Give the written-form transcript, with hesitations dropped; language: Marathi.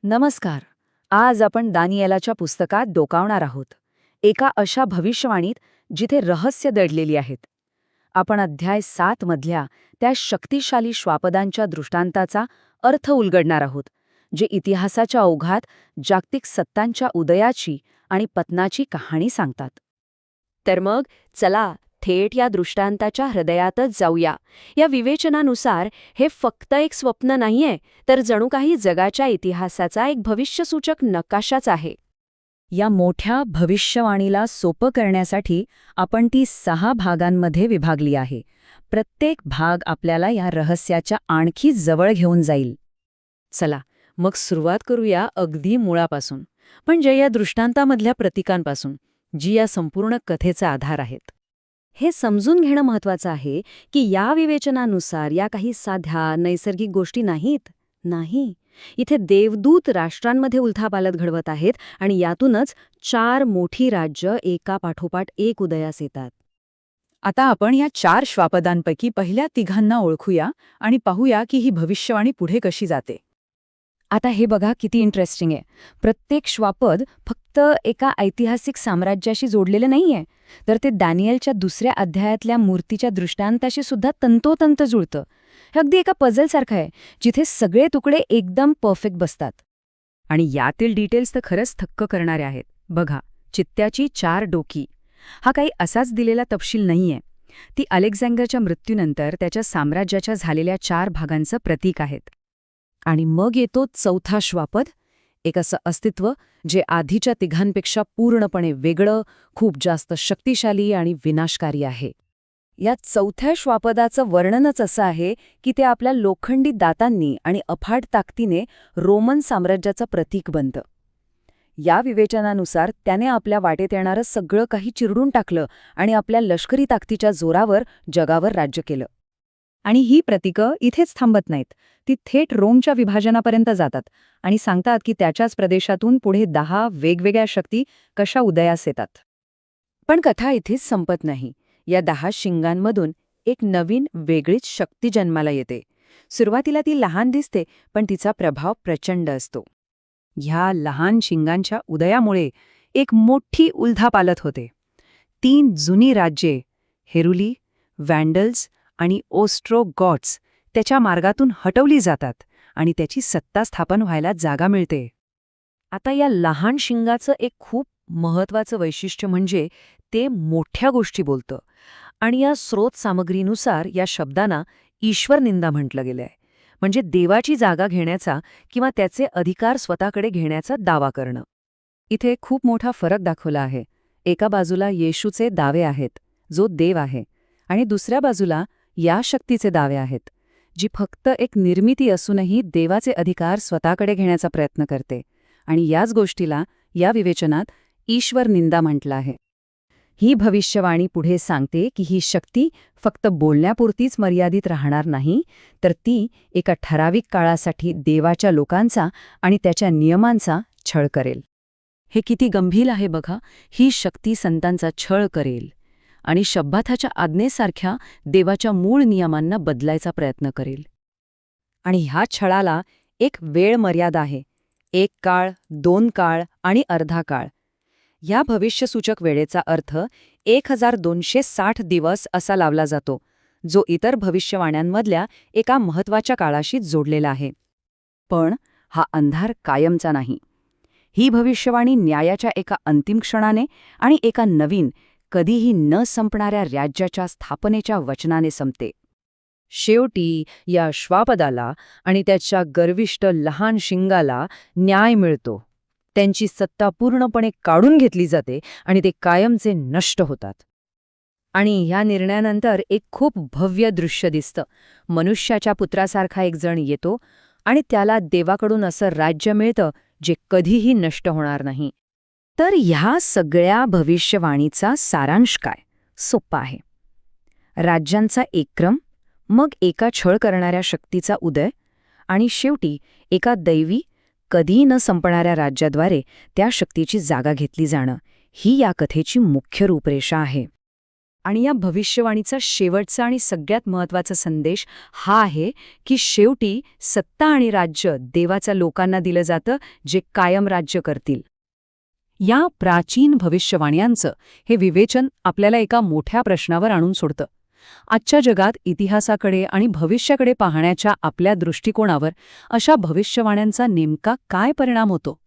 नमस्कार. आज आपण दानिएलाच्या पुस्तकात डोकावणार आहोत. एका अशा भविष्यवाणीत जिथे रहस्य दडलेली आहेत. आपण अध्याय 7 मधल्या त्या शक्तिशाली श्वापदांच्या दृष्टांताचा अर्थ उलगडणार आहोत, जे इतिहासाच्या ओघात जागतिक सत्तांच्या उदयाची आणि पतनाची कहाणी सांगतात. तर मग चला थेट या दृष्टांताच्या हृदयातच जाऊया. या विवेचनानुसार हे फक्त एक स्वप्न नाहीये, तर जणू काही जगाच्या इतिहासाचा एक भविष्यसूचक नकाशाच आहे. या मोठ्या भविष्यवाणीला सोपं करण्यासाठी आपण ती 6 भागांमध्ये विभागली आहे. प्रत्येक भाग आपल्याला या रहस्याच्या आणखी जवळ घेऊन जाईल. चला मग सुरुवात करूया अगदी मुळापासून, म्हणजे या दृष्टांतामधल्या प्रतीकांपासून, जी या संपूर्ण कथेचा आधार आहेत. हे समजून घेणं महत्वाचं आहे की या विवेचनानुसार या काही साध्या नैसर्गिक गोष्टी नाहीत. नाही, इथे देवदूत राष्ट्रांमध्ये उलथापालथ घडवत आहेत आणि यातूनच 4 मोठी राज्य एका पाठोपाठ एक उदयास येतात. आता आपण या 4 श्वापदांपैकी पहिल्या तिघांना ओळखूया आणि पाहूया की ही भविष्यवाणी पुढे कशी जाते. आता हे बघा किती इंटरेस्टिंग आहे. प्रत्येक श्वापद फक्त एका ऐतिहासिक साम्राज्याशी जोडलेलं नाहीये, तर ते दानिएलच्या 2ऱ्या अध्यायातल्या मूर्तीच्या दृष्टांताशी सुद्धा तंतोतंत जुळतं. हे अगदी एका पझलसारखं आहे, जिथे सगळे तुकडे एकदम परफेक्ट बसतात. आणि यातील डिटेल्स तर खरंच थक्क करणारे आहेत. बघा, चित्त्याची 4 डोकी हा काही असाच दिलेला तपशील नाहीये. ती अलेक्झांडरच्या मृत्यूनंतर त्याच्या साम्राज्याच्या झालेल्या 4 भागांचं प्रतीक आहेत. आणि मग येतो 4था श्वापद, एक असं अस्तित्व जे आधीच्या तिघांपेक्षा पूर्णपणे वेगळं, खूप जास्त शक्तिशाली आणि विनाशकारी आहे. या 4थ्या श्वापदाचं वर्णनच असं आहे की ते आपल्या लोखंडी दातांनी आणि अफाट ताकदीने रोमन साम्राज्याचं प्रतीक बनतं. या विवेचनानुसार त्याने आपल्या वाटेत येणारं सगळं काही चिरडून टाकलं आणि आपल्या लष्करी ताकदीच्या जोरावर जगावर राज्य केलं. आणि ही प्रतीकं इथेच थांबत नाहीत. ती थेट रोमच्या विभाजनापर्यंत जातात आणि सांगतात की त्याच्याच प्रदेशातून पुढे 10 वेगवेगळ्या शक्ती कशा उदयास येतात. पण कथा इथेच संपत नाही. या 10 शिंगांमधून एक नवीन वेगळीच शक्ती जन्माला येते. सुरुवातीला ती लहान दिसते, पण तिचा प्रभाव प्रचंड असतो. ह्या लहान शिंगांच्या उदयामुळे एक मोठी उलथापालथ होते. 3 जुनी राज्ये, हेरुली, वॅन्डल्स आणि ओस्ट्रोगॉट्स त्याच्या मार्गातून हटवली जातात आणि त्याची सत्ता स्थापन व्हायला जागा मिळते. आता या लहान शिंगाचं एक खूप महत्वाचं वैशिष्ट्य म्हणजे ते मोठ्या गोष्टी बोलतं. आणि या स्रोत सामग्रीनुसार या शब्दांना ईश्वरनिंदा म्हटलं गेलंय, म्हणजे देवाची जागा घेण्याचा किंवा त्याचे अधिकार स्वतःकडे घेण्याचा दावा करणं. इथे खूप मोठा फरक दाखवला आहे. एका बाजूला येशूचे दावे आहेत, जो देव आहे, आणि दुसऱ्या बाजूला या शक्तीचे दावे आहेत, जी फक्त एक निर्मिती असूनही देवाचे अधिकार स्वतःकडे घेण्याचा प्रयत्न करते. आणि याच गोष्टीला या विवेचनात ईश्वर निंदा म्हटलं आहे. ही भविष्यवाणी पुढे सांगते की ही शक्ती फक्त बोलण्यापुरतीच मर्यादित राहणार नाही, तर ती एका ठराविक काळासाठी देवाच्या लोकांचा आणि त्याच्या नियमांचा छळ करेल. हे किती गंभीर आहे बघा. ही शक्ती संतांचा छळ करेल आणि शब्बाथाच्या आज्ञेसारख्या देवाच्या मूळ नियमांना बदलायचा प्रयत्न करेल. आणि ह्या छळाला एक वेळ मर्यादा आहे. 1 काळ, 2 काळ आणि अर्धा काळ. ह्या भविष्यसूचक वेळेचा अर्थ 1260 दिवस असा लावला जातो, जो इतर भविष्यवाण्यांमधल्या एका महत्त्वाच्या काळाशी जोडलेला आहे. पण हा अंधार कायमचा नाही. ही भविष्यवाणी न्यायाच्या एका अंतिम क्षणाने आणि एका नवीन, कधीही न संपणाऱ्या राज्याच्या स्थापनेच्या वचनाने संपते. शेवटी या श्वापदाला आणि त्याच्या गर्विष्ठ लहान शिंगाला न्याय मिळतो. त्यांची सत्ता पूर्णपणे काढून घेतली जाते आणि ते कायमचे नष्ट होतात. आणि ह्या निर्णयानंतर एक खूप भव्य दृश्य दिसतं. मनुष्याच्या पुत्रासारखा एक जण येतो आणि त्याला देवाकडून असं राज्य मिळतं जे कधीही नष्ट होणार नाही. तर ह्या सगळ्या भविष्यवाणीचा सारांश काय? सोपा आहे. राज्यांचा एक क्रम, मग एका छळ करणाऱ्या शक्तीचा उदय, आणि शेवटी एका दैवी, कधीही न संपणाऱ्या राज्याद्वारे त्या शक्तीची जागा घेतली जाणं, ही या कथेची मुख्य रूपरेषा आहे. आणि या भविष्यवाणीचा शेवटचा आणि सगळ्यात महत्त्वाचा संदेश हा आहे की शेवटी सत्ता आणि राज्य देवाच्या लोकांना दिलं जातं, जे कायम राज्य करतील. या प्राचीन भविष्यवाण्यांचं हे विवेचन आपल्याला एका मोठ्या प्रश्नावर आणून सोडतं. आजच्या जगात इतिहासाकडे आणि भविष्याकडे पाहण्याच्या आपल्या दृष्टिकोनावर अशा भविष्यवाण्यांचा नेमका काय परिणाम होतो?